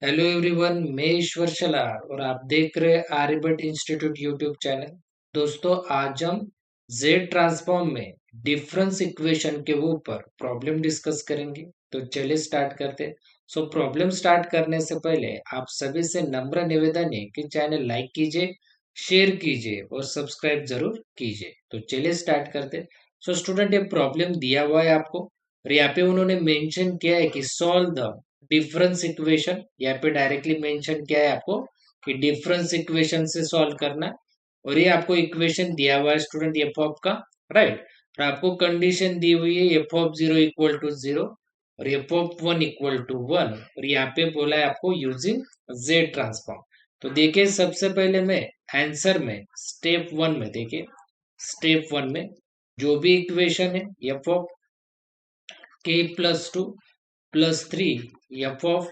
Hello everyone, मैं ईश्वर शलार और आप देख रहे हैं आर्यभट्ट इंस्टीट्यूट यूट्यूब चैनल। दोस्तों, आज हम जेड ट्रांसफॉर्म में डिफरेंस इक्वेशन के ऊपर प्रॉब्लम डिस्कस करेंगे। तो चलिए स्टार्ट करते हैं। प्रॉब्लम स्टार्ट करने से पहले आप सभी से नम्र निवेदन है कि चैनल लाइक कीजिए, शेयर कीजिए और सब्सक्राइब जरूर कीजिए। तो चलिए स्टार्ट करते हैं। स्टूडेंट, ये प्रॉब्लम दिया हुआ है आपको और यहाँ पे उन्होंने मेंशन किया है कि सॉल्व द डिफरेंस इक्वेशन। यहाँ पे डायरेक्टली मेंशन किया है आपको कि डिफरेंस इक्वेशन से सॉल्व करना है। और ये आपको इक्वेशन दिया हुआ है स्टूडेंट एफ ऑफ का, राइट। और आपको कंडीशन दी हुई है F of zero equal to zero और F of one equal to one. और यहाँ पे बोला है आपको यूजिंग जेड ट्रांसफॉर्म। तो देखिए, सबसे पहले मैं आंसर में स्टेप वन में देखिए, स्टेप वन में जो भी इक्वेशन है F of K plus to plus 3 f of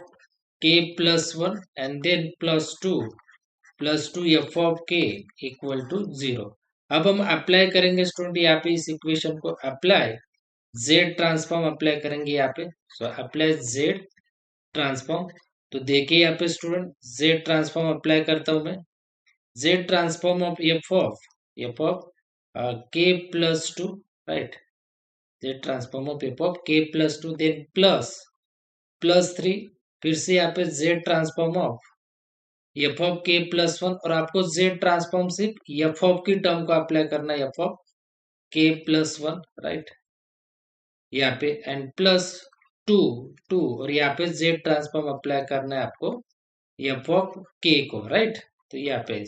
k plus 1 and then plus 2 f of k equal to 0। अब हम अप्लाई करेंगे स्टूडेंट यहाँ पे इस इक्वेशन को, अप्लाई z ट्रांसफॉर्म अप्लाई करेंगे यहाँ पे। Apply z transform. तो देखिए यहाँ पे स्टूडेंट, z ट्रांसफॉर्म अप्लाई करता हूं मैं। z transform of f of k plus two, right. z transform of f of k plus two, then plus three, फिर से यहाँ पे z transform of F of K plus one. और आपको z transform सिर्फ एफ ऑफ की term को apply करना है, F of K plus one, right. यहाँ पे एंड प्लस टू टू, और यहाँ पे z ट्रांसफॉर्म अप्लाई करना है आपको एफ ऑफ के को, राइट। तो यहाँ पे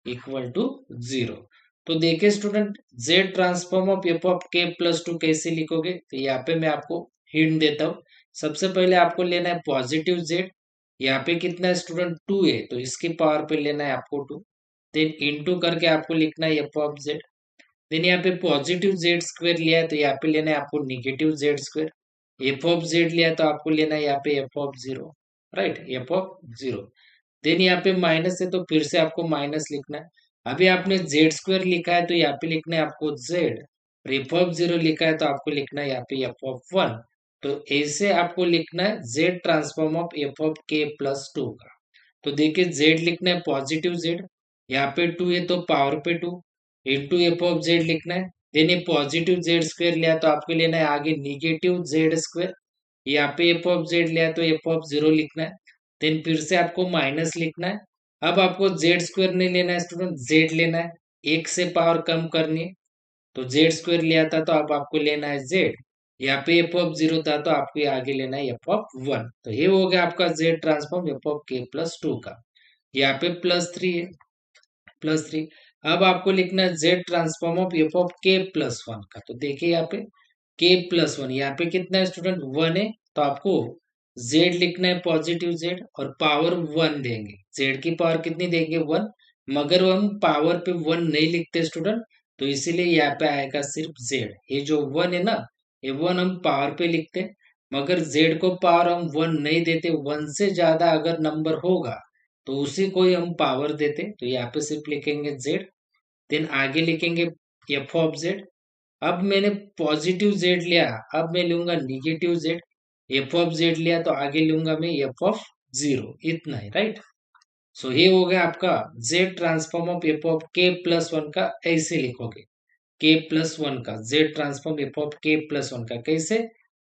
इक्वल टू जीरो। तो देखिए student, z transform of F of K plus two कैसे लिखोगे, तो यहाँ पे मैं आपको हिंट देता हूँ। सबसे पहले आपको लेना है पॉजिटिव z। यहाँ पे कितना है स्टूडेंट, टू है, तो इसकी पावर पे लेना है आपको टू। देन इनटू करके आपको लिखना है एफ ऑफ जेड। देन यहाँ पे पॉजिटिव जेड स्क्वायर लिया है, तो यहाँ पे लेना है आपको negative Z square. F of Z लिया है, तो आपको लेना है यहाँ पे F of zero, right, F of zero. Then यहाँ पे माइनस है, तो फिर से आपको माइनस लिखना है। अभी आपने जेड स्क्वायर लिखा है, तो यहाँ पे लिखना है आपको जेड। और एफ ऑफ जीरो लिखा है, तो आपको लिखना है यहाँ पे एफ ऑफ वन। तो ऐसे आपको लिखना है Z transform of F of K plus two का। तो देखिए, जेड लिखना है पॉजिटिव जेड, यहाँ पे टू है तो पावर पे two, into F of Z लिखना है। देन ये पॉजिटिव जेड स्क्वायर लिया, तो आपको लेना है आगे निगेटिव जेड स्क्वायर। यहाँ पे एफ ऑफ जेड लिया, तो एफ ऑफ जीरो लिखना है। देन फिर से आपको माइनस लिखना है। अब आपको जेड स्क्वायर नहीं लेना है स्टूडेंट, जेड लेना है, एक से पावर कम करनी है। तो जेड स्क्वायर लिया था, तो अब आपको लेना है जेड। यहाँ पे एफ ऑफ जीरो था, तो आपको ये आगे लेना है एफ ऑफ वन। तो ये हो गया आपका Z transform F of K plus two का। यहाँ पे प्लस थ्री है, प्लस थ्री। अब आपको लिखना है Z transform of F of K plus one का। तो देखिए यहाँ पे के प्लस वन, यहाँ पे कितना है स्टूडेंट, वन है। तो आपको जेड लिखना है पॉजिटिव जेड और पावर वन देंगे। जेड की पावर कितनी देंगे, वन। मगर हम पावर पे वन नहीं लिखते स्टूडेंट, तो इसीलिए यहाँ पे आएगा सिर्फ जेड। ये जो वन है ना, ये वन हम पावर पे लिखते हैं, मगर जेड को पावर हम वन नहीं देते। वन से ज्यादा अगर नंबर होगा, तो उसी को ही हम पावर देते। तो यहाँ पे सिर्फ लिखेंगे जेड। देन आगे लिखेंगे एफ ऑफ जेड। अब मैंने पॉजिटिव जेड लिया, अब मैं लूंगा negative Z. F of Z लिया, तो आगे लूंगा मैं एफ ऑफ जीरो, इतना है, राइट। ये हो गया आपका Z transform of F of K plus one का। ऐसे लिखोगे के प्लस वन का Z transform F of K plus one का कैसे,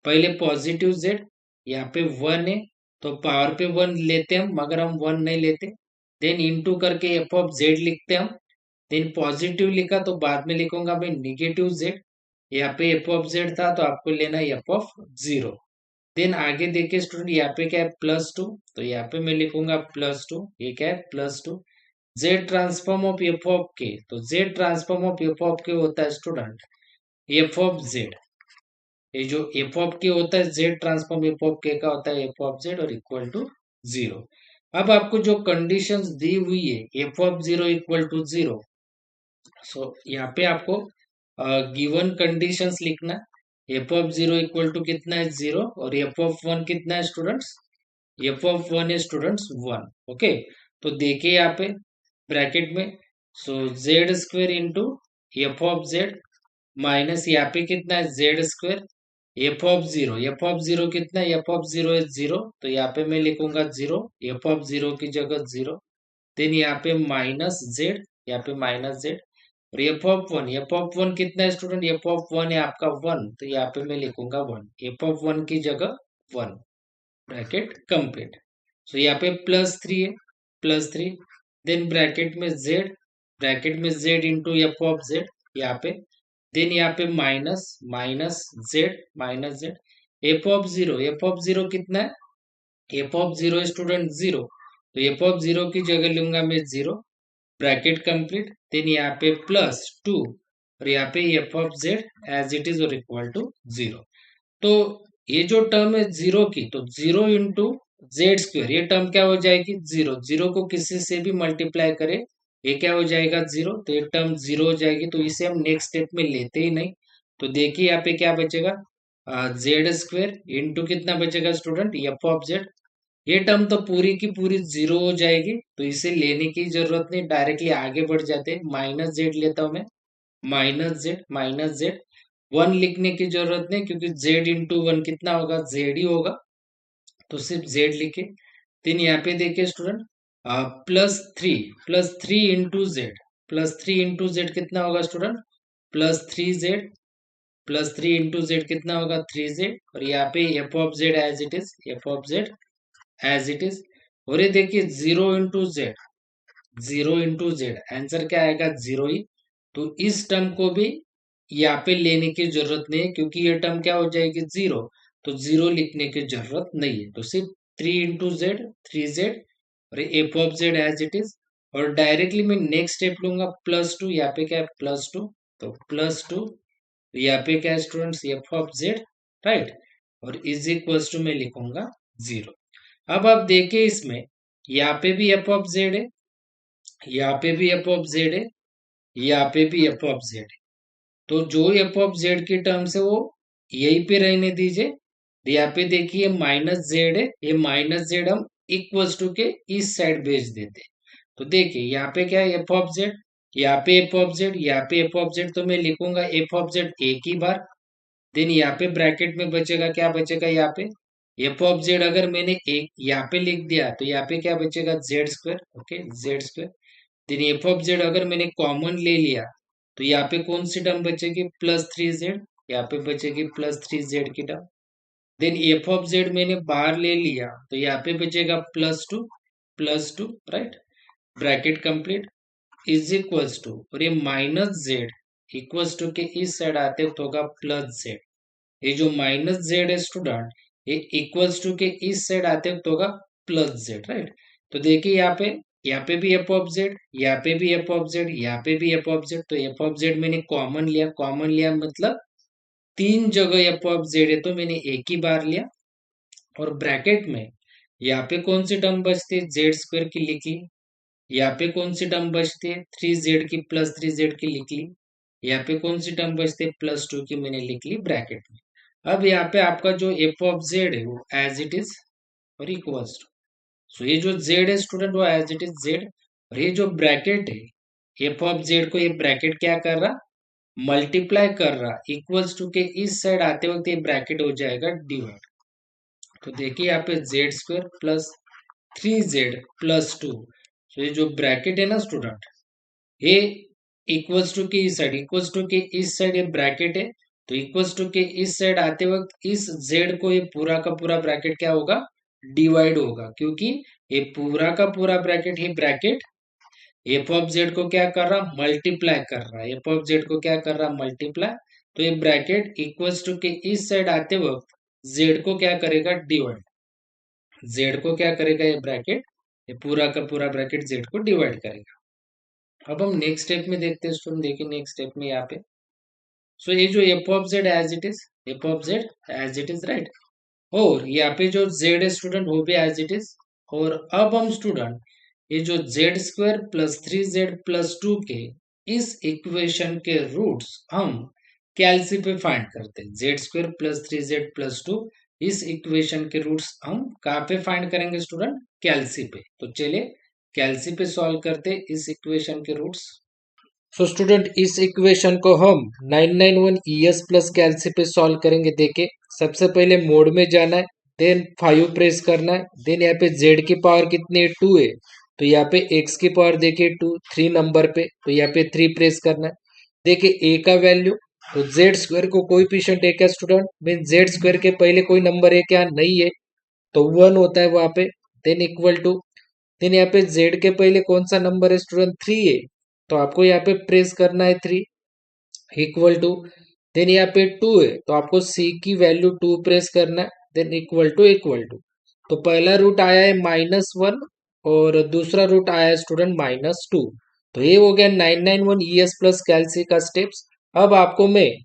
पहले पॉजिटिव जेड, यहाँ पे वन है, तो पावर पे वन लेते हम, मगर हम वन नहीं लेते। देन इनटू करके एफ ऑफ जेड लिखते हम। देन पॉजिटिव लिखा, तो बाद में लिखूंगा मैं निगेटिव जेड। यहाँ पे एफ ऑफ जेड था, तो आपको लेना है एफ ऑफ जीरो। देन आगे देखिए स्टूडेंट, यहाँ पे क्या है, प्लस टू। तो यहाँ पे मैं लिखूंगा प्लस टू, ये क्या है, plus to. Z transform of F of के, तो Z transform of F of k होता है स्टूडेंट एफ ऑफ जेड। ये जो एफ ऑफ के होता है, जेड ट्रांसफॉर्म एफ ऑफ के का होता है एफ ऑफ जेड और इक्वल टू जीरो। अब आपको जो कंडीशंस दी हुई है F of zero equal to zero, यहाँ पे आपको गिवन कंडीशंस लिखना है। F of zero equal to कितना है, जीरो। और एफ ऑफ वन कितना है स्टूडेंट्स, एफ ऑफ वन है स्टूडेंट्स वन। ओके, तो देखिए यहाँ पे ब्रैकेट में, Z square into F of Z minus यहाँ पे कितना है Z square, F of zero कितना है? F of zero is zero, तो यहाँ पे मैं लिखूंगा जीरो, एफ ऑफ जीरो की जगह जीरो। देन यहाँ पे माइनस जेड, यहाँ पे माइनस जेड। और एफ ऑफ वन कितना है स्टूडेंट? एफ ऑफ वन है आपका वन, तो यहाँ पे मैं लिखूंगा वन, एफ ऑफ वन की जगह वन, ब्रैकेट कंप्लीट। सो यहाँ पे प्लस थ्री है, प्लस थ्री। देन ब्रैकेट में Z into F of Z यहाँ पे। देन यहाँ पे minus minus Z, minus Z. F of zero कितना है? F of zero student zero, तो एफ ऑफ जीरो की जगह लूंगा मैं जीरो, ब्रैकेट कंप्लीट। देन यहाँ पे प्लस टू, और यहाँ पे F of Z as it is और इक्वल टू जीरो। तो ये जो टर्म है जीरो की, तो जीरो इंटू जेड स्क्वेयर, ये टर्म क्या हो जाएगी? जीरो। जीरो को किसी से भी मल्टीप्लाई करे, ये क्या हो जाएगा? जीरो। तो ये टर्म जीरो हो जाएगी, तो इसे हम नेक्स्ट स्टेप में लेते ही नहीं। तो देखिए यहाँ पे क्या बचेगा? जेड स्क्वेयर इंटू कितना बचेगा स्टूडेंट? F of Z. ये टर्म तो पूरी की पूरी जीरो हो जाएगी, तो इसे लेने की जरूरत नहीं, डायरेक्टली आगे बढ़ जाते हैं। माइनस जेड लेता हूं मैं, minus Z, minus Z. One लिखने की जरूरत नहीं, क्योंकि जेड इंटू वन कितना होगा? जेड ही होगा, तो सिर्फ जेड लिखे। देन यहाँ पे देखिए student, plus three into Z, plus three into Z कितना होगा student? Plus three Z, plus three into Z कितना होगा? Three Z. और यहाँ पे F of Z as it is, F of Z as it is. और ये देखिए zero into Z, zero into Z, answer क्या आएगा? जीरो ही। तो इस टर्म को भी यहाँ पे लेने की जरूरत नहीं है, क्योंकि ये टर्म क्या हो जाएगी? जीरो। तो जीरो लिखने की जरूरत नहीं है, तो सिर्फ three into z, three Z, और F of Z as it is. और डायरेक्टली मैं नेक्स्ट स्टेप लूंगा, प्लस टू, यहाँ पे क्या है? प्लस टू, तो प्लस टू, यहाँ पे क्या है students? F of Z, right. और इज इक्वल्स टू मैं लिखूंगा जीरो। अब आप देखिए इसमें, यहाँ पे भी एफ ऑफ जेड है, यहाँ पे भी एफ ऑफ जेड है, यहाँ पे भी एफ ऑफ जेड है। तो जो एफ ऑफ जेड की टर्म्स है वो यहीं पे रहने दीजिए। यहाँ पे देखिए माइनस जेड है, ये माइनस जेड हम इक्वल्स टू के इस साइड भेज देते हैं। तो देखिए यहाँ पे क्या है? एफ ऑफ जेड, यहाँ पे एफ ऑफ जेड, यहाँ पे एफ ऑफ जेड, तो मैं लिखूंगा एफ ऑफ जेड एक ही बार। देन यहाँ पे ब्रैकेट में बचेगा, क्या बचेगा यहाँ पे? एफ ऑफ जेड अगर मैंने एक यहाँ पे लिख दिया, तो यहाँ पे क्या बचेगा? Z square, okay, Z square. Then F of Z अगर मैंने कॉमन ले लिया, तो यहाँ पे कौन सी टर्म बचेगी? प्लस थ्री जेड, यहाँ पे बचेगी प्लस थ्री जेड की term. Then F of Z मैंने बाहर ले लिया, तो यहाँ पे बचेगा plus two, right, bracket complete, is equals to, और ये माइनस जेड इक्वल्स टू के इस साइड आते तो होगा प्लस जेड। ये जो माइनस जेड है स्टूडेंट, ये इक्वल्स टू के इस साइड आते वक्त होगा प्लस जेड, राइट। तो देखिए यहाँ पे भी एफ ऑफ जेड, यहाँ पे भी एफ ऑफ जेड, यहाँ पे भी एफ ऑफ जेड। तो एफ ऑफ जेड मैंने कॉमन लिया, कॉमन लिया मतलब तीन जगह एफ ऑफ जेड है, तो मैंने एक ही बार लिया। और ब्रैकेट में यहाँ पे कौन सी टर्म बचती है? जेड स्क्वायर की लिख ली। यहाँ पे कौन सी टर्म बचती है? थ्री जेड की, प्लस थ्री जेड की लिख ली। यहाँ पे कौन सी टर्म बचती है? प्लस टू की, मैंने लिख ली ब्रैकेट में। अब यहाँ पे आपका जो एफ ऑफ जेड है वो एज इट इज और इक्वल्स टू, सो ये जो जेड है स्टूडेंट वो एज इट इज जेड। और ये जो ब्रैकेट है एफ ऑफ जेड को, ये ब्रैकेट क्या कर रहा? मल्टीप्लाई कर रहा, इक्वल्स टू के इस साइड आते वक्त ये ब्रैकेट हो जाएगा डिवाइड। तो देखिए यहाँ पे Z square plus three Z plus two, तो ये जो ब्रैकेट है ना स्टूडेंट, ये इक्वल्स टू के इस साइड, इक्वल्स टू के इस साइड ये ब्रैकेट है, तो इक्वल्स टू के इस साइड आते वक्त इस जेड को ये पूरा का पूरा ब्रैकेट क्या होगा? डिवाइड होगा, क्योंकि ये पूरा का पूरा bracket he bracket F of Z को क्या कर रहा? मल्टीप्लाई कर रहा है, एफ ऑफ जेड को क्या कर रहा? मल्टीप्लाई। तो ये ब्रैकेट इक्वल्स टू के इस साइड आते वक्त जेड को क्या करेगा? डिवाइड, जेड को क्या करेगा? ये ब्रैकेट, ये पूरा का पूरा ब्रैकेट जेड को डिवाइड करेगा। अब हम नेक्स्ट स्टेप में देखते हैं स्टूडेंट, देखिए नेक्स्ट स्टेप में यहाँ पे, सो ये जो F of Z as it is, F of Z as it is, right. और यहाँ पे जो जेड है स्टूडेंट वो भी एज इट इज। और अब हम स्टूडेंट ये जो Z square plus three Z plus to के इस इक्वेशन के रूट्स हम कैलसी पे फाइंड करते हैं। Z square plus three Z plus to, इस इक्वेशन के रूट्स हम कहाँ पे फाइंड करेंगे स्टूडेंट? कैलसी पे। तो चलिए कैलसी पे सॉल्व करते हैं इस इक्वेशन के रूट्स। सो स्टूडेंट इस इक्वेशन को हम 991 ES प्लस कैलसी पे सॉल्व करेंगे। देखे सबसे पहले मोड में जाना है, देन 5 प्रेस करना है, देन यहाँ पे जेड की पावर कितनी है 2 है, तो यहाँ पे एक्स की पावर देखिए 2 3 नंबर पे, तो यहाँ पे 3 प्रेस करना है। देखिए ए का वैल्यू, तो जेड स्क्वायर को कोएफिशिएंट है क्या स्टूडेंट, मीन जेड स्क्वायर के पहले कोई नंबर है क्या, नहीं है, तो 1 होता है वहां पे। देन इक्वल टू, देन यहाँ पे जेड के पहले कौन सा नंबर है स्टूडेंट, 3 है, तो आपको यहाँ पे प्रेस करना है 3 इक्वल टू, देन यहाँ पे 2 है, तो आपको सी की वैल्यू 2 प्रेस करना है, देन इक्वल टू। तो पहला रूट आया है -1 और दूसरा रूट आया है स्टूडेंट -2। तो ये हो गया 991 ES प्लस कैलसी का स्टेप्स। अब आपको मैं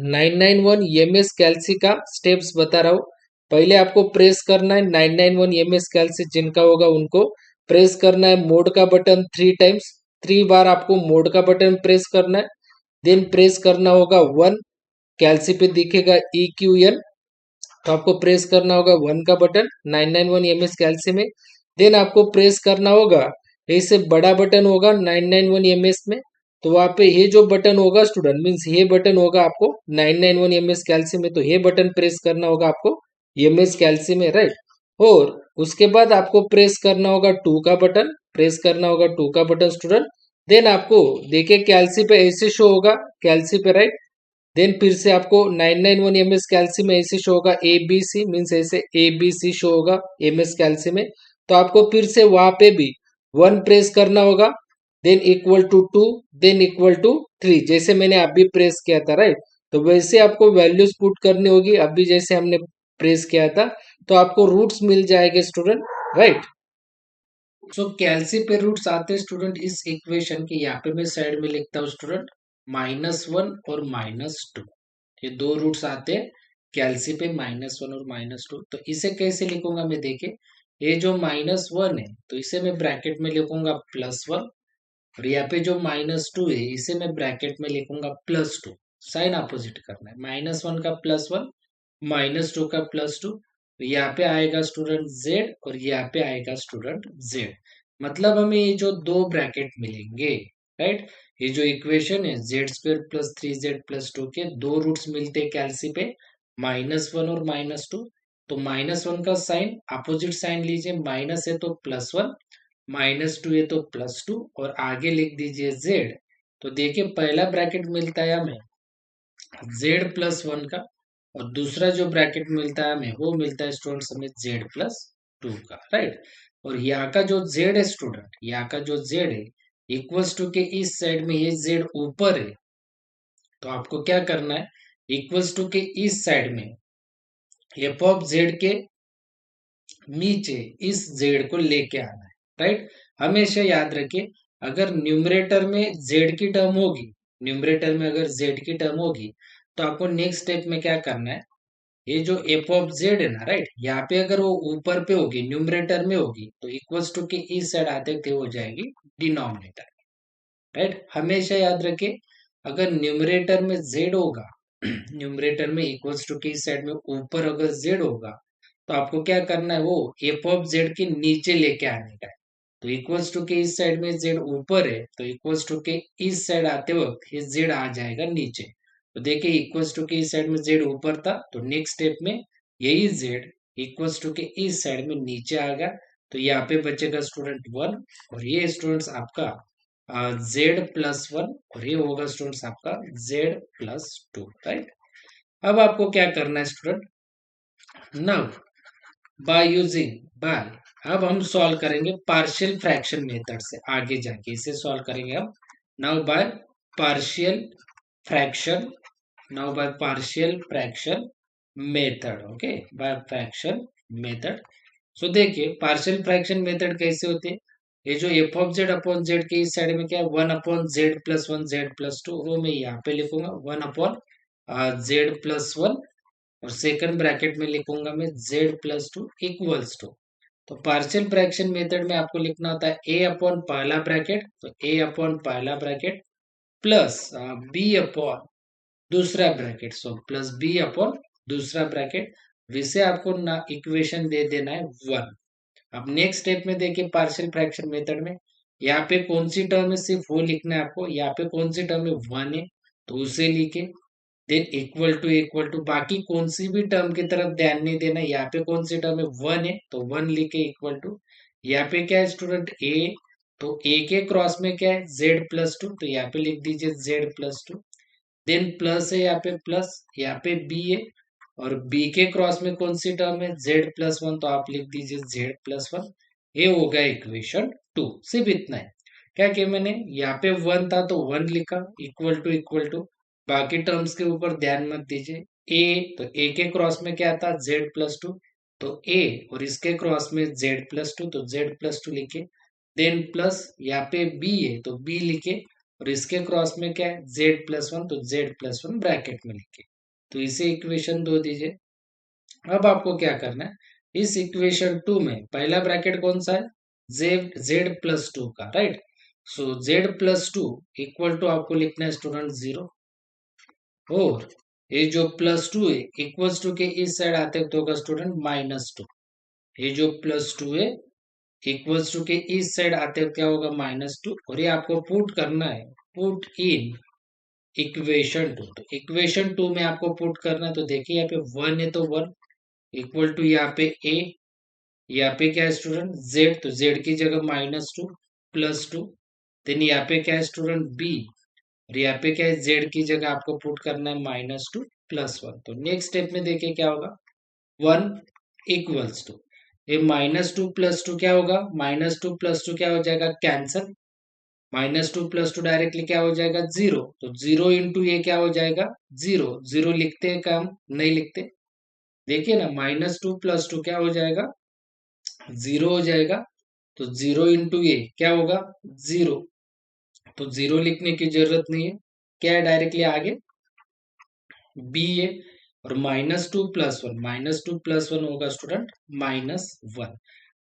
991 EMS कैलसी का स्टेप्स बता रहा हूँ। पहले आपको प्रेस करना है 991 EMS कैलसी, जिनका होगा उनको प्रेस करना है मोड का बटन 3 टाइम्स, 3 बार आपको मोड का बटन प्रेस करना है। देन प्रेस करना होगा 1, कैलसी पे दिखेगा EQN, तो आपको प्रेस करना होगा 1 का बटन 991 EMS कैलसी में। देन आपको प्रेस करना होगा, इससे बड़ा बटन होगा 991 EMS में, तो वहां पे ये जो बटन होगा स्टूडेंट, मीन्स ये बटन होगा आपको 991 EMS कैलसी में, तो ये बटन प्रेस करना होगा आपको EMS कैलसी में, राइट। और उसके बाद आपको प्रेस करना होगा 2 का बटन, प्रेस करना होगा 2 का बटन स्टूडेंट। देन आपको देखिए कैलसी पे ऐसे शो होगा, कैलसी पे, राइट। देन फिर से आपको 991 एमएस कैल्सी में ऐसे शो होगा ए बी सी, मीन्स ऐसे ए बी सी शो होगा एमएस कैल्सी में, तो आपको फिर से वहां पे भी 1 प्रेस करना होगा, then equal to 2, then equal to 3, जैसे मैंने अभी प्रेस किया था, राइट। तो वैसे आपको वैल्यूज पुट करनी होगी अभी जैसे हमने प्रेस किया था, तो आपको रूट्स मिल जाएंगे स्टूडेंट, राइट। सो कैल्सी पे रूट्स आते हैं स्टूडेंट इस इक्वेशन के, यहाँ पे मैं साइड में लिखता हूँ स्टूडेंट -1 और -2, ये दो रूट्स आते हैं कैल्सी पे, -1 और -2। तो इसे कैसे लिखूंगा मैं, देखिए ये जो -1 है तो इसे मैं ब्रैकेट में लिखूंगा +1, और यहाँ पे जो -2 है इसे मैं ब्रैकेट में लिखूंगा +2। साइन अपोजिट करना है, -1 का +1, -2 का +2, तो यहाँ पे आएगा स्टूडेंट z और यहाँ पे आएगा स्टूडेंट z। मतलब हमें ये जो दो ब्रैकेट मिलेंगे, राइट, ये जो इक्वेशन है z² + 3z + 2 के दो रूट्स मिलते हैं कैल्सी पे, -1 और -2। तो -1 का साइन अपोजिट साइन लीजिए, माइनस है तो +1, -2 है तो +2, और आगे लिख दीजिए z। तो देखिए पहला ब्रैकेट मिलता है हमें z+1 का, और दूसरा जो ब्रैकेट मिलता है हमें वो मिलता है स्टूडेंट्स हमें z+2 का, राइट। और यहाँ का जो z है स्टूडेंट, यहाँ का जो z है इक्वल्स टू के इस साइड में ये z ऊपर है, तो आपको क्या करना है, इक्वल्स टू के इस साइड में एफ ऑफ जेड के नीचे इस जेड को लेके आना है, राइट। हमेशा याद रखिए अगर न्यूमरेटर में जेड की टर्म होगी, न्यूमरेटर में अगर जेड की टर्म होगी, तो आपको नेक्स्ट स्टेप में क्या करना है, ये जो एफ ऑफ जेड है ना, राइट, यहाँ पे अगर वो ऊपर पे होगी न्यूमरेटर में होगी, तो इक्वल्स टू के इस साइड आते थे हो जाएगी डिनोमिनेटर, राइट। हमेशा याद रखिए अगर न्यूमरेटर में जेड होगा न्यूमरेटर में इक्वल्स टू की साइड में ऊपर अगर जेड होगा, तो आपको क्या करना है, वो एफ ऑफ जेड के नीचे लेके आने का है। तो इक्वल्स टू के इस साइड में जेड ऊपर है, तो इक्वल्स टू के इस साइड आते वक्त ये जेड आ जाएगा नीचे। तो देखिए इक्वल्स टू के इस साइड में जेड ऊपर था, तो नेक्स्ट स्टेप में यही जेड इक्वल्स टू के इस साइड में नीचे आ गया, तो यहाँ पे बचेगा स्टूडेंट 1, और ये स्टूडेंट्स आपका z+1, और ये होगा स्टूडेंट्स आपका z+2, राइट। अब आपको क्या करना है स्टूडेंट, नाउ बाय अब हम सॉल्व करेंगे पार्शियल फ्रैक्शन मेथड से, आगे जाके इसे सॉल्व करेंगे हम। Now by partial fraction, now by partial fraction method, okay, by fraction method. So देखिए पार्शियल फ्रैक्शन मेथड कैसे होते हैं, ये जो F of Z upon z के इस साइड में क्या है 1/z+1 z+2, वो मैं यहाँ पे लिखूंगा 1/z+1, और सेकंड ब्रैकेट में लिखूंगा मैं z+2 इक्वल्स टू। तो पार्शियल फ्रैक्शन मेथड में आपको लिखना होता है a अपॉन पहला ब्रैकेट, तो a अपॉन पहला ब्रैकेट प्लस b अपॉन दूसरा bracket, so plus b upon दूसरा ब्रैकेट, जिसे आपको ना इक्वेशन दे देना है 1। अब नेक्स्ट स्टेप में देखिए पार्शियल फ्रैक्शन मेथड में यहाँ पे कौन सी टर्म है सिर्फ वो लिखना है आपको, यहाँ पे कौन सी टर्म है 1 है, तो उसे लिखे, देन इक्वल टू बाकी कौन सी भी टर्म की तरफ ध्यान नहीं देना। यहाँ पे कौन सी टर्म है, वन है, तो वन लिखे इक्वल टू। यहाँ पे क्या है स्टूडेंट, ए, तो ए के क्रॉस में क्या है, जेड प्लस टू, तो यहाँ पे लिख दीजिए Z plus two. Then plus है यहाँ पे प्लस, यहाँ पे बी है, और बी के क्रॉस में कौन सी टर्म है, जेड प्लस वन, तो आप लिख दीजिए जेड प्लस वन। ये हो गया इक्वेशन टू। सिर्फ इतना है। क्या किया मैंने, यहाँ पे वन था तो वन लिखा इक्वल टू, बाकी टर्म्स के ऊपर ध्यान मत दीजिए। ए, तो ए के क्रॉस में क्या था, जेड प्लस टू, तो ए, और इसके क्रॉस में जेड प्लस टू, तो जेड प्लस टू लिखे। देन प्लस, यहाँ पे बी है तो बी लिखे, और इसके क्रॉस में क्या है, जेड प्लस वन, तो जेड प्लस वन ब्रैकेट में लिखे। तो इसे इक्वेशन दो दीजिए। अब आपको क्या करना है, इस इक्वेशन टू में पहला ब्रैकेट कौन सा है, जेड जेड प्लस टू का, right. So Z plus two equal to आपको लिखना है स्टूडेंट जीरो, और ये जो प्लस टू है इक्वल्स टू के इस साइड आते तो होगा स्टूडेंट माइनस टू। ये जो प्लस टू है इक्वल्स टू के इस साइड आते क्या होगा, माइनस टू, और ये आपको पुट करना है, पुट इन इक्वेशन टू। तो इक्वेशन टू में आपको पुट करना है, तो देखिए यहाँ पे वन है तो वन इक्वल टू, यहाँ पे ए, यहाँ पे क्या है स्टूडेंट, जेड, तो जेड की जगह minus two plus two. Then यहाँ पे क्या है स्टूडेंट, बी, और यहाँ पे क्या है, जेड की जगह आपको पुट करना है माइनस टू प्लस वन। तो नेक्स्ट स्टेप में देखिए क्या होगा, वन इक्वल्स टू, ये माइनस टू प्लस टू क्या होगा, माइनस टू प्लस टू क्या हो जाएगा, cancel, minus two plus to directly क्या हो जाएगा, जीरो, तो जीरो इंटू ये क्या हो जाएगा, जीरो, जीरो लिखते हैं क्या हम, नहीं लिखते। देखिए ना, माइनस टू प्लस टू क्या हो जाएगा, जीरो हो जाएगा, तो जीरो इंटू ये क्या होगा, जीरो, तो जीरो लिखने की जरूरत नहीं है। क्या है, डायरेक्टली आगे बी है, और माइनस टू प्लस वन होगा स्टूडेंट माइनस वन।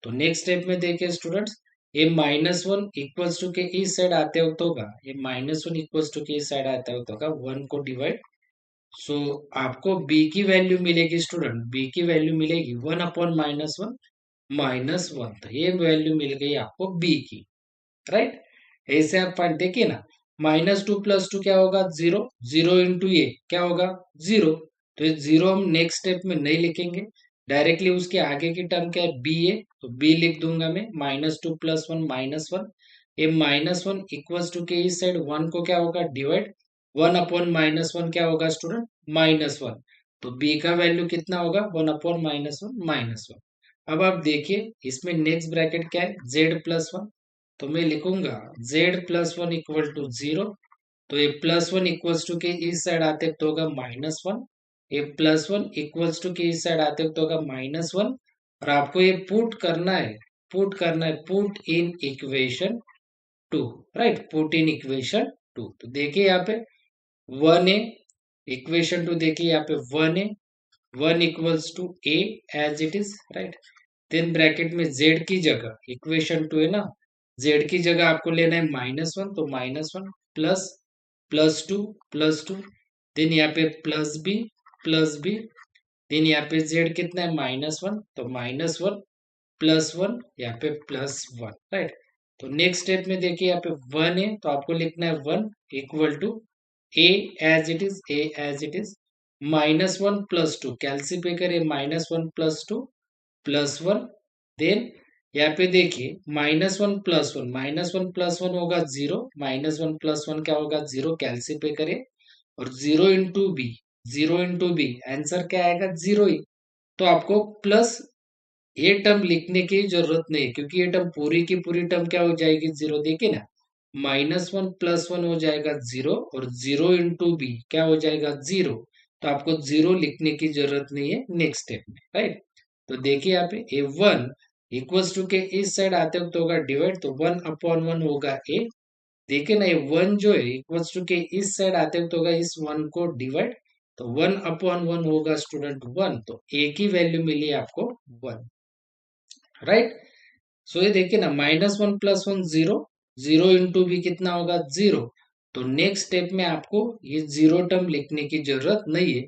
तो नेक्स्ट स्टेप में देखिए स्टूडेंट्स, ये माइनस वन इक्वल्स टू के इस साइड आते हो तो होगा, ये माइनस वन इक्वल्स टू के इस साइड आते हो तो होगा वन को डिवाइड। सो आपको बी की वैल्यू मिलेगी स्टूडेंट, बी की वैल्यू मिलेगी वन अपॉन माइनस वन, तो ये वैल्यू मिल गई आपको बी की, राइट। ऐसे आप पॉइंट देखिए ना, माइनस टू प्लस टू क्या होगा, जीरो, जीरो इंटू ये क्या होगा, जीरो, तो ये जीरो हम नेक्स्ट स्टेप में नहीं लिखेंगे, डायरेक्टली उसके आगे की टर्म क्या है, बी है, तो बी लिख दूंगा मैं, minus two plus one minus one, ये माइनस वन इक्वल्स टू के इस साइड वन को क्या होगा, divide, one upon minus one क्या होगा स्टूडेंट, माइनस वन, तो बी का वैल्यू कितना होगा, वन अपॉन माइनस वन। अब आप देखिए इसमें नेक्स्ट ब्रैकेट क्या है, जेड प्लस वन, तो मैं लिखूंगा Z plus one equal to zero, तो ये प्लस वन इक्वल्स टू के इस साइड आते तो होगा माइनस वन, ये प्लस वन इक्वल्स टू के इस साइड आते तो होगा माइनस वन, और आपको ये put in equation two, right, put in equation two. तो देखिए यहाँ पे वन है, इक्वेशन टू देखिए यहाँ पे वन है, one equals to A as it is, right. Then bracket में जेड की जगह, इक्वेशन टू है ना, जेड की जगह आपको लेना है माइनस वन, तो minus one plus plus two, then यहाँ पे प्लस बी, देन यहाँ पे जेड कितना है माइनस वन, तो माइनस वन यहाँ पे प्लस वन, राइट। तो नेक्स्ट स्टेप में देखिए यहाँ पे वन है तो आपको लिखना है one equal to A as it is, minus one plus two, कैलसी करे minus one plus one, then यहाँ पे देखिए माइनस वन प्लस वन होगा zero, minus one plus one क्या होगा, जीरो, कैलसी पे करे, और जीरो इंटू बी आंसर क्या आएगा, जीरो ही। तो आपको प्लस ये टर्म लिखने की जरूरत नहीं है, क्योंकि ये टर्म पूरी की पूरी टर्म क्या हो जाएगी, जीरो, देखिए ना, माइनस वन प्लस वन हो जाएगा जीरो, और जीरो इंटू बी क्या हो जाएगा, जीरो, तो आपको जीरो लिखने की जरूरत नहीं है नेक्स्ट स्टेप में, राइट। तो देखिए यहाँ पे ए वन इक्वल्स टू के इस साइड आते वक्त होगा डिवाइड, तो वन अपॉन वन होगा ए, देखिए ना, ये वन जो है इक्वल्स टू के इस साइड आते वक्त होगा इस वन को डिवाइड, तो वन अपॉन वन होगा स्टूडेंट वन, तो ए की वैल्यू मिली आपको वन, राइट। सो ये देखिए ना, minus one plus one zero, zero into भी कितना होगा, जीरो, तो नेक्स्ट स्टेप में आपको ये जीरो टर्म लिखने की जरूरत नहीं है,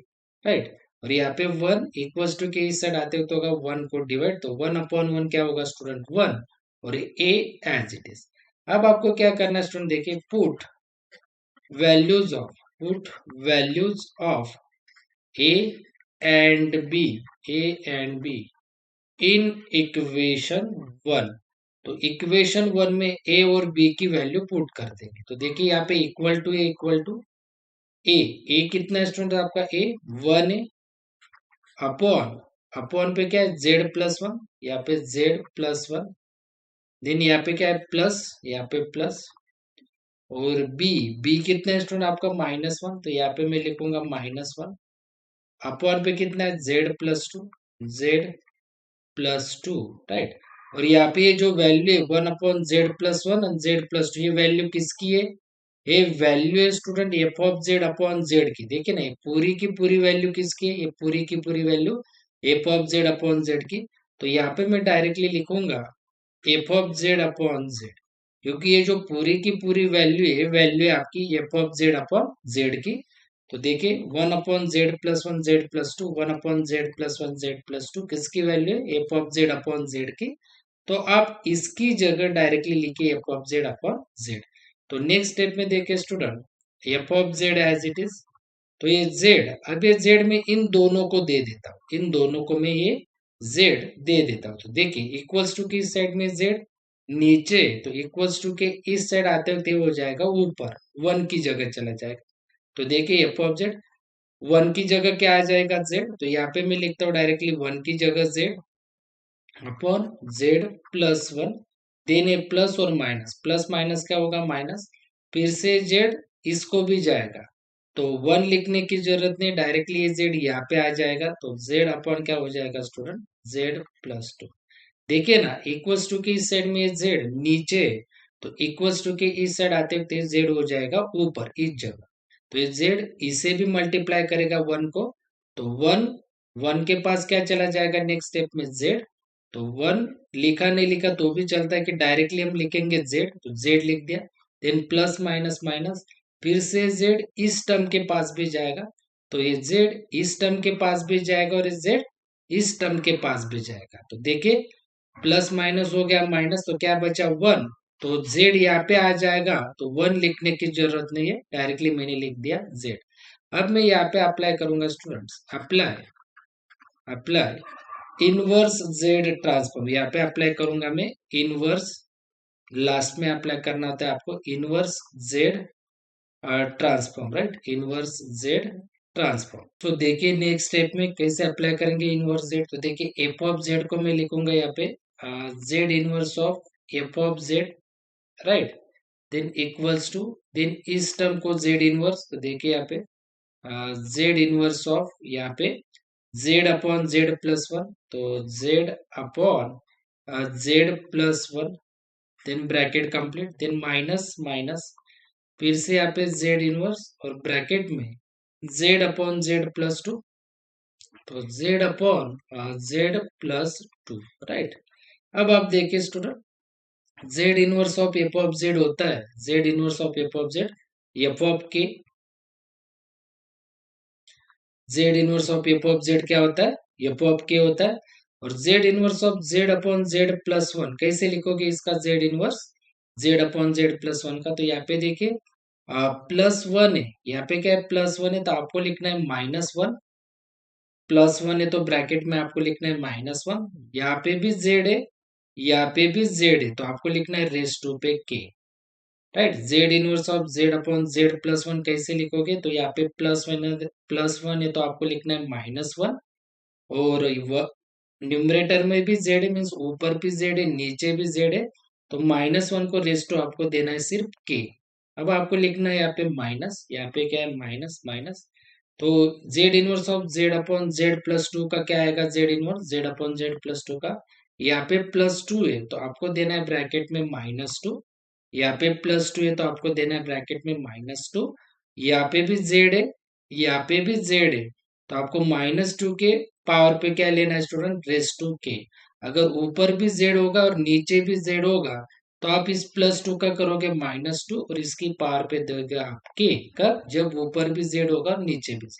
राइट। और यहाँ पे वन इक्वल्स टू के इस साइड आते हो तो होगा वन को डिवाइड, तो वन अपॉन वन क्या होगा स्टूडेंट, वन, और ए एज इट इज। अब आपको क्या करना है स्टूडेंट, देखिए put put values of a and b in equation one. तो इक्वेशन वन में ए और बी की वैल्यू पुट कर देंगे। तो देखिए यहाँ पे इक्वल टू ए, ए कितना स्टूडेंट आपका ए 1 है, अपॉन अपॉन पे क्या है z+1, यहाँ पे z+1, देन यहाँ पे क्या है प्लस, यहाँ पे प्लस, और बी, बी कितना है स्टूडेंट आपका -1, तो यहाँ पे मैं लिखूंगा -1, अपॉन पे कितना है z+2, z+2, राइट। और यहाँ पे ये जो वैल्यू है 1/z+1 और z+2, ये वैल्यू किसकी है? ये वैल्यू है student F of Z upon Z की। देखिए ना, ये पूरी की पूरी वैल्यू किसकी है? ये पूरी की पूरी value F of Z upon Z की। तो यहाँ पे मैं डायरेक्टली लिखूंगा F of Z upon Z, क्योंकि ये जो पूरी की पूरी वैल्यू है आपकी F of Z upon Z की। तो देखिए 1/z+1 z+2, 1/z+1 z+2 किसकी वैल्यू है? F of Z upon Z की। तो आप इसकी जगह डायरेक्टली लिखिए F of Z upon Z. तो नेक्स्ट स्टेप में देखिए student, F of Z as it is. तो ये जेड, अब ये जेड में इन दोनों को दे देता हूँ, इन दोनों को मैं ये जेड दे देता हूँ। तो देखिए इक्वल्स टू की इस साइड में जेड नीचे, तो इक्वल्स टू के इस साइड आते वक्त ये हो जाएगा ऊपर, 1 की जगह चला जाएगा। तो देखिए एफ ऑफ जेड 1 की जगह क्या आ जाएगा जेड, तो यहाँ पे मैं लिखता हूँ डायरेक्टली 1 की जगह जेड अपॉन z+1, देन ए प्लस और माइनस, प्लस माइनस क्या होगा माइनस, फिर से z इसको भी जाएगा, तो 1 लिखने की जरूरत नहीं, डायरेक्टली ये z यहाँ पे आ जाएगा। तो z अपॉन क्या हो जाएगा स्टूडेंट, z+2। देखिए ना, इक्वल्स टू के इस साइड में z नीचे, तो इक्वल्स टू के इस साइड आते वक्त z हो जाएगा ऊपर इस जगह। तो ये z इसे भी मल्टीप्लाई करेगा 1 को, तो 1 के पास क्या चला जाएगा नेक्स्ट स्टेप में z। तो 1 लिखा नहीं लिखा तो भी चलता है कि डायरेक्टली हम लिखेंगे z, तो z लिख दिया, देन प्लस माइनस माइनस, फिर से z इस टर्म के पास भी जाएगा, तो ये z इस टर्म के पास भी जाएगा और ये z इस टर्म के पास भी जाएगा। तो देखिए प्लस माइनस हो गया माइनस, तो क्या बचा 1, तो z यहाँ पे आ जाएगा, तो 1 लिखने की जरूरत नहीं है, डायरेक्टली मैंने लिख दिया z। अब मैं यहाँ पे अप्लाई करूंगा students, apply inverse Z transform, यहाँ पे अप्लाई करूंगा मैं इनवर्स, लास्ट में अप्लाई करना होता है आपको inverse Z transform, right, inverse Z transform. तो देखिए नेक्स्ट स्टेप में कैसे अप्लाई करेंगे इनवर्स जेड। तो देखिए एफ ऑफ जेड को मैं लिखूंगा यहाँ पे Z inverse of F of Z, right, then equals to, then इस टर्म को जेड इनवर्स, तो देखिए यहाँ पे जेड इनवर्स ऑफ, यहाँ पे z अपॉन z+1, तो z upon z+1, then bracket complete, then minus minus, फिर से यहाँ पे z इनवर्स और ब्रैकेट में z अपॉन z+2, तो z अपॉन z+2, राइट। अब आप देखिए student, z inverse of F of z होता है, z inverse of F of z f of k, z inverse of F of z क्या होता है, एफ ऑफ के होता है। और z inverse of Z upon z+1 कैसे लिखोगे इसका Z inverse, Z upon z+1 का, तो यहाँ पे देखिए +1 है, यहाँ पे क्या है +1 है, तो आपको लिखना है -1, +1 है तो ब्रैकेट में आपको लिखना है -1, यहाँ पे भी z है, यहाँ पे भी z है, तो आपको लिखना है रेस टू पे k, right. Z inverse of Z upon z+1 कैसे लिखोगे, तो यहाँ पे +1 है तो आपको लिखना है -1, और न्यूमरेटर में भी जेड मीन्स ऊपर भी जेड है नीचे भी जेड है, तो -1 को रेस टू आपको देना है सिर्फ के। अब आपको लिखना है यहाँ पे माइनस, यहाँ पे क्या है माइनस माइनस, तो Z inverse of Z upon z+2 का क्या आएगा, Z inverse Z upon z+2 का, यहाँ पे +2 है तो आपको देना है ब्रैकेट में -2, यहाँ पे +2 है तो आपको देना है ब्रैकेट में -2, यहाँ पे भी z है, यहाँ पे भी z है, तो आपको -2 के पावर पे क्या लेना है स्टूडेंट, रेस टू के। अगर ऊपर भी z होगा और नीचे भी z होगा, तो आप इस +2 का करोगे -2 और इसकी पावर पे देगा आपके, कब, जब ऊपर भी z होगा और नीचे भी z।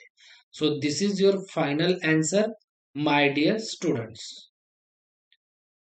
So this is your final answer my dear students.